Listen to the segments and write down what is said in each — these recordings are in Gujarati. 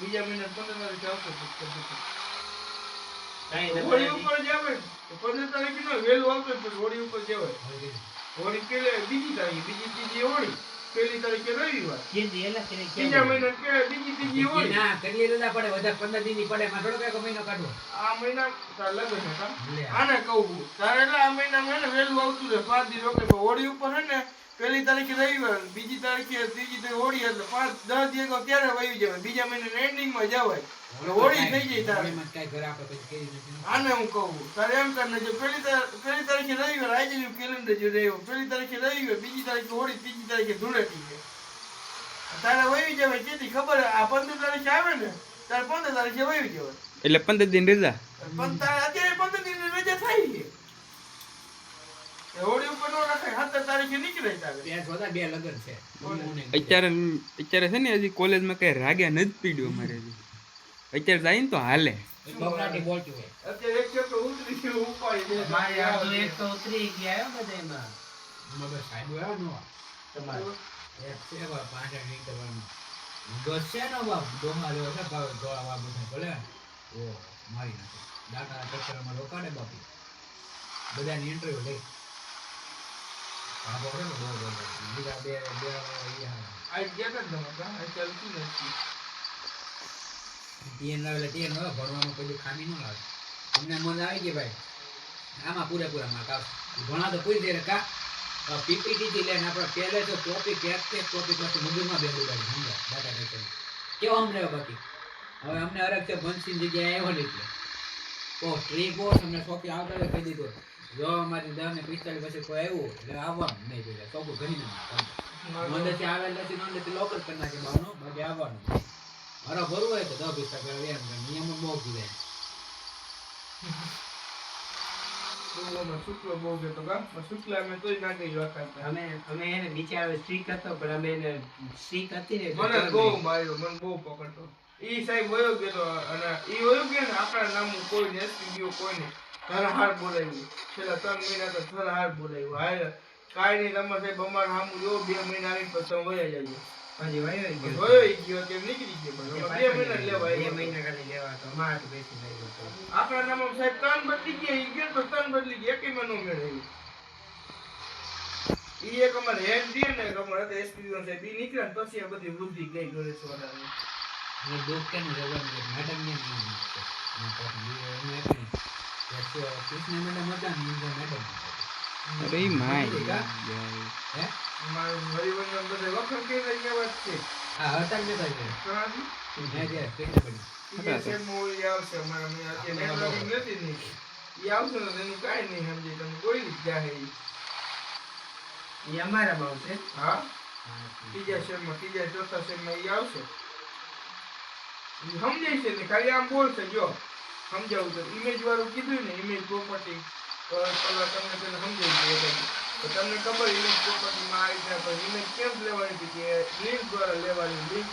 બીજા મહિના 15 તારીખે આવશે કાંઈ નથી. હોળી ઉપર જ આવે તો 15 તારીખે નો વહેલું આવતો પછી હોળી ઉપર જવાય. હોળી પેલે બીજી તારીખે, બીજી ત્રીજી હોળી, પહેલી તારીખે રવિવાર, કીધી એલા કે ત્રીજા મહિના કે બીજી ત્રીજી હોળી. ના કેટલી રજા પડે વધારે 15 દી ની પડે માં થોડો કઈ મહિનો કાઢવો આ મહિના તાર લગન હતા લે. આને કહું તારે એટલે આ મહિનામાં હે ને વહેલું આવતું રહે 5 દી રોકે પણ હોળી ઉપર હે ને પહેલી તારીખે રવિવાર, બીજી તારીખે ત્રીજી તારીખે હોળી એટલે 5-10 દી અગાઉ ત્યારે વહી જવાય, બીજા મહિનાના એન્ડિંગમાં જવાય એટલે હોળી થઈ જાય તારે. હોળીમાં કઈ ઘર આપણે પછી કરી નથી. આને હું કહું તારે એમ કરને જો પહેલી તારીખે રવિવાર આજે જો કેલેન્ડર જો રહ્યો, પહેલી તારીખે રવિવાર, બીજી તારીખે હોળી, ત્રીજી તારીખે ધૂળેટી છે. તારે વહી જવાય જેથી ખબર હે આ 15 તારીખે આવે ને તારે 15 તારીખે વહી જવાય. એટલે 15 દિન રજા. પણ તારે અત્યારે 15 દિનની રજા થાય છે. એ હોળી ઉપર નો રખાય 17 તારીખે નીકળે તારે. ત્યાં જોતા બે લગન છે અત્યારે છે ને હજી કોલેજમાં કઈ રાગ્યા નથી પીડ્યું અમારે હજી. અત્યારે જાય ને તો હાલે. બગડાટી બોલતું હોય અત્યારે એક ચક્કર ઉતરી ગયો ઉપાડી દે. મારે આ તો એક તો ઉતરી ગયા હો બધાયમાં. મગર સાહેબ આવ્યો નો તમારે એક છે બા 5 મિનિટ કરવાનું ગસ છે નો બાપ ડોમા લેવો છે ભાવ દોડા વા બધા ભલે ઓ મારી નાખે દાતા કચરામાં રોકાડે બાપી બધાની ઇન્ટરવ્યુ લઈ આ બોલે ને બહુ બીજા બે આ ગયા જ નહોતા આ ચાલતું નથી. ટીએન લાવેલા ટીએન હવે ભણવામાં કોઈ ખામી ન લાગે અમને મન આવી ગઈ ભાઈ આમાં પૂરેપૂરા માર્ક આવશે ભણા તો પૂરી દે કા પીપીટી થી લઈને આપણે પહેલે તો ટોપિક એક ટોપિક પછી મગજમાં બે ઉડાડી સમજા દાતા કચરા કેવો અમને બાકી હવે અમને અરગ છે બંસીન જગ્યાએ આવ્યો ને એટલે તો ટ્રીક બોસ અમને શોખી આવતા હોય કહી દીધું જો અમારી 10 ને 45 પછી કોઈ આવ્યું એટલે આવવાનું નહીં જોઈએ ચોખ્ખું ઘણી ના મંદિરથી આવેલ નથી મંદિરથી લોકલ કરી નાખે બાવનો બાકી આવવાનું મારો ભરવું હોય તો 10-20 એમ નિયમો બહુ કીધે ડુંગળમાં શુક્લ બહુ ગયો તો ગામમાં શુક્લ અમે તોય ના ગઈ વખત. અમે એને બિચારો સ્ટ્રીક હતો પણ અમે એને સ્ટ્રીક હતી ને મને બહુ માર્યો, મને બહુ પકડતો. ઈ સાહેબ વયો ગયો અને ઈ વયો ગયો ને આપણા નામનું કોઈ ને ગયો કોઈને ધરહાર બોલાવ્યું. છેલ્લા 3 મહિના તો ધરહાર બોલાવ્યું. હાલ કાંઈ નહીં તમે સાહેબ અમારા સામું જો 2 મહિના આવીને પછી તમે વયા જજો. હજી વયો વયો ગયો તે નીકળી ગયો પણ 2 મહિના જ લેવા 2 આવ્યો. મહિના ખાલી લેવા તો અમારે તો બેસી થઈ ગયો આપણા નામમાં સાહેબ 3 બદલી ગયા. ઈ ગયો તો 3 બદલી ગયા. એકેય મને મેળવ્યું. ઈ એક અમારે હેડ દે ને એક અમારે હતા એસપી સાહેબ ઈ નીકળ્યા ને પછી આ બધી વૃદ્ધિ ગઈ ગણેશ વાળાની. એ દુઃખ કે નું જવાનું મેડમ ને કૃષ્ણ મેડમ હતા ને મેડમ અરે માય હે મારું હરિવંદન બધા વખત કે રહ્યા વાત છે. હા હતા ને તો ત્યાંથી મેં જે કૃષ્ણ ઈ સાહેબ મોળી આવશે અમારા મેં અત્યારે નેટવર્કિંગ નથી ને ઈ આવશે ને એનું કાંઈ નહીં સમજે તમે કોઈ જ જાહે ઈ. એ અમારા માં છે હા ત્રીજા શેરમાં ત્રીજા ચોથા શેરમાં ઈ આવશે. ઈ સમજાય છે ને ખાલી આમ બોલશે જો સમજાવું તો ઇમેજ વાળું કીધું ને ઇમેજ પ્રોપર્ટી પેલા તમને પેલા સમજાવી દે તો તમને ખબર ઇમેજ પ્રોપર્ટીમાં આ રીતના પણ ઇમેજ કેમ લેવાની હતી કે લિંક દ્વારા લેવાની લિંક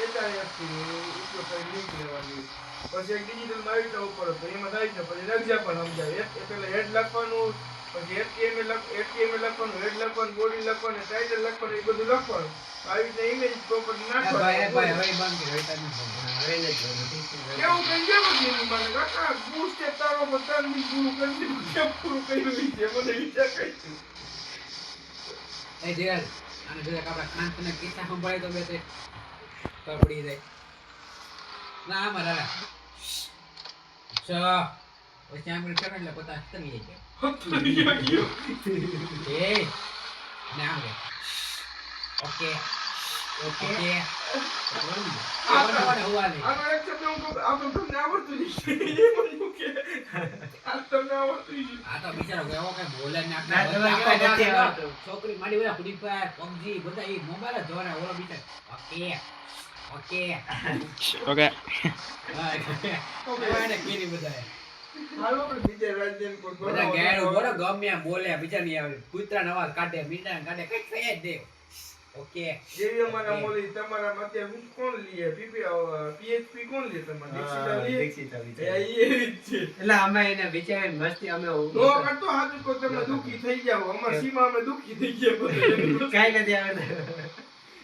એચઆરએફથી ઉપયોગ કરી લિંક લેવાની. પછી એક ડિજિટલ આવી રીતના ઉપર હતો એમાં થાય છે પછી રજા પણ સમજાવે એ પેલા હેડ લખવાનું પછી એચટીએમએલ લખવાનું હેડ લખવાનું બોડી લખવાનું ટાઇટલ લખવાનું એ બધું લખવાનું આવી રીતે ઇમેજ પ્રોપર્ટી ભાઈ નાખવાનું. ભાઈ હવે બંધ કરી હવે તમે હવે નથી કેવું કઈ જેવું છે એનું મને કાકા બૂસ્ટ એ તારો બતાવી પૂરું કરી દીધું કેમ પૂરું કર્યું ઈ છે મને વિચાર કરી છે. એ જેલ અને જો આપણા ખાન તને કિસ્સા સંભળાય તો બે તે પડી જાય ના આમાં રાડા પછી આમ કરે એટલે પોતા તમી જાય એ ના આવે ઓકે ઓકે આનો એક શબ્દ હું કહું આપણે તમને આવડતું જ છે એ મને કે આ તમને આવડતું જ આ તો બિચારો એવો કઈ બોલે ના, તમારે કઈ નથી આવડતું. છોકરી મારી બધા ફ્રી ફાયર પબજી બધા એ મોબાઈલ જ જોવાના ઓલો બિચારો ઓકે ઓકે ઓકે હા એને કેરી બધા હાલો આપણે બીજા રાજ્યન પર બધા ગેડો બોલો ગમે એમ બોલે બીજા ની આવે કૂતરાનો અવાજ કાઢે મીંડા કાઢે કઈ થઈ જ દે ઓકે જેવી અમારા મોલી તમારા મતે હું કોણ લીએ પીએચપી કોણ લે તમારા દીક્ષિતા લે એ એવી જ છે એટલે અમે એને બિચારીને મસ્તી અમે નો કરતો હાથ કો તમે દુખી થઈ જાવ અમાર સીમા અમે દુખી થઈ ગયા બધે કાઈ નથી આવે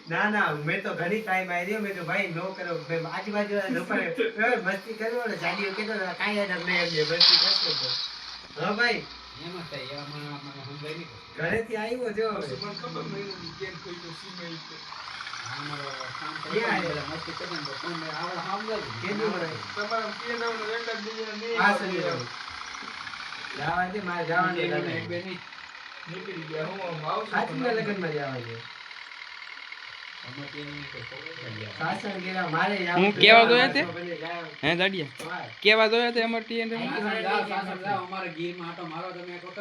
ના ના મેં તો ઘણી ટાઈમ આવી રહ્યો મેં તો ભાઈ નો કરો મેં આજુબાજુ મસ્તી કરો ને જાડીઓ કીધો કાંઈ યાદ નહીં એમને મસ્તી કરશો તો હા ભાઈ એમ જ થાય એવા માણસ સમજાય નહીં ઘરેથી આવ્યો જો પછી મને ખબર મહિનાની કેમ કોઈ તો સીમે ઈ તો. અમારો કામ કરે ક્યાં બધા મસ્તી કરે ને તો કોઈને આવડે સમજાય કેદી મળે તમારા પિયરનો એક જ બીજા નહીં હા આવડે સર એમ. જવા દે મારે જવાનું એક છે. બે નહીં નીકળી ગયા હું આમ આવશું સાચું લગ્નમાં જવા છે અમારે ત્યાં નહીં કોઈ ખબર નથી. સાસણ ગેલા મારે હું કેવા જોયા તે? બને જાય. હે દાડિયા વાહ. કેવા જોયા તે અમાર ટીએન સાસણ જાઓ, સાસણ જાઓ, અમારે ગીરમાં આંટો મારો તમે એક વખત.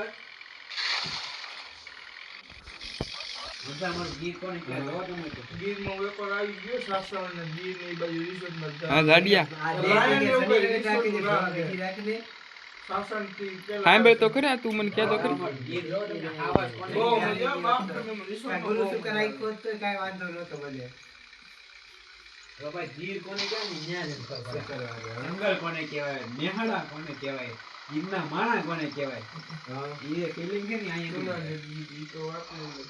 બધા અમારે ગીર કોને કહેવાય? જોવો તમે તો. ગીરમાં વેપાર આવી ગયો સાસણ ને ગીર ને ઈ બાજુ રિસોર્ટમાં જ હા જાય. દાડિયા આ તો બે લાયન જગ્યાએ એવું શનિ રવિ રાખી દે, કઈ બીજી રાખી દે. સાસણથી પેલા સાંભળ તો ખરા તું મને કહેતો ખરી અમારે ગીર જોવો તમે આવાજ કોને બહુ કહેવાય? મજા બાપ તમે કાંઈ રિસોર્ટમાં ગુરુ બહુ શુક્ર મજા. રાખ્યો હોત તોય કાંઈ વાંધો નહોતો મને. હવે ભાઈ ગીર કોને કહેવાય ને ન્યા જ ખબર પડે. શું કરવાનું? જંગલ કોને કહેવાય, નેહાડા કોને કહેવાય, ગીરના માણા કોને કહેવાય, હા. એ feeling છે ને અહીંયા જૂના નહીં. ને ઈ તો વાત નહીં.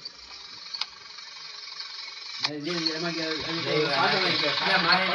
અને જે એમાં કે મારે સાધન કે મારે